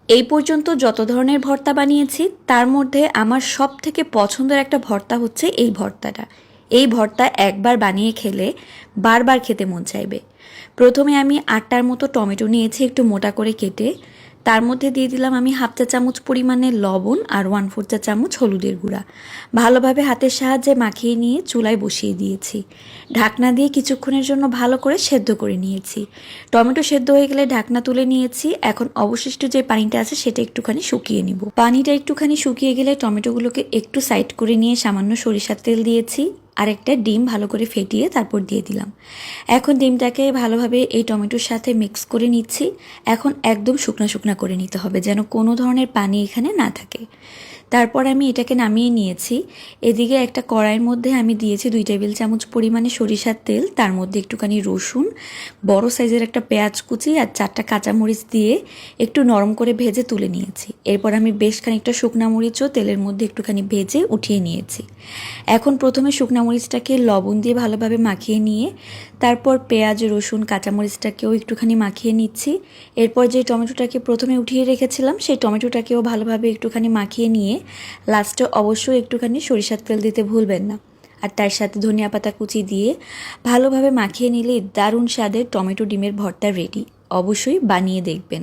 এই পর্যন্ত যত ধরনের ভর্তা বানিয়েছি তার মধ্যে আমার সব থেকে পছন্দের একটা ভর্তা হচ্ছে এই ভর্তাটা। এই ভর্তা একবার বানিয়ে খেলে বারবার খেতে মন চাইবে। প্রথমে আমি 8টার মতো টমেটো নিয়েছি একটু মোটা করে কেটে। তার মধ্যে দিয়ে দিলাম আমি হাফ চা চামচ পরিমাণে লবণ আর 1/4 চা চামচ হলুদের গুঁড়া। ভালোভাবে হাতের সাহায্যে মাখিয়ে নিয়ে চুলায় বসিয়ে দিয়েছি। ঢাকনা দিয়ে কিছুক্ষণের জন্য ভালো করে সেদ্ধ করে নিয়েছি। টমেটো সেদ্ধ হয়ে গেলে ঢাকনা তুলে নিয়েছি। এখন অবশিষ্ট যে পানিটা আছে সেটা একটুখানি শুকিয়ে নিব। পানিটা একটুখানি শুকিয়ে গেলে টমেটোগুলোকে একটু সাইড করে নিয়ে সামান্য সরিষার তেল দিয়েছি। আরেকটা ডিম ভালো করে ফেটিয়ে তারপর দিয়ে দিলাম। এখন ডিমটাকে ভালোভাবে এই টমেটোর সাথে মিক্স করে নিচ্ছি। এখন একদম শুকনা শুকনা করে নিতে হবে, যেন কোনো ধরনের পানি এখানে না থাকে। তারপর আমি এটাকে নামিয়ে নিয়েছি। এদিকে একটা কড়াইয়ের মধ্যে আমি দিয়েছি 2 টেবিল চামচ পরিমাণে সরিষার তেল। তার মধ্যে একটুখানি রসুন, বড় সাইজের একটা পেঁয়াজ কুচি আর 4টা কাঁচামরিচ দিয়ে একটু নরম করে ভেজে তুলে নিয়েছি। এরপর আমি বেশ খানিকটা শুকনা মরিচও তেলের মধ্যে একটুখানি ভেজে উঠিয়ে নিয়েছি। এখন প্রথমে শুকনা মরিচটাকে লবণ দিয়ে ভালোভাবে মাখিয়ে নিয়ে তারপর পেঁয়াজ, রসুন, কাঁচামরিচটাকেও একটুখানি মাখিয়ে নিচ্ছি। এরপর যে টমেটোটাকে প্রথমে উঠিয়ে রেখেছিলাম সেই টমেটোটাকেও ভালোভাবে একটুখানি মাখিয়ে নিয়ে লাস্টে অবশ্যই একটুখানি সরিষার তেল দিতে ভুলবেন না। আর তার সাথে ধনিয়া পাতা কুচি দিয়ে ভালোভাবে মাখিয়ে নিলে দারুণ স্বাদের টমেটো ডিমের ভর্তা রেডি। অবশ্যই বানিয়ে দেখবেন।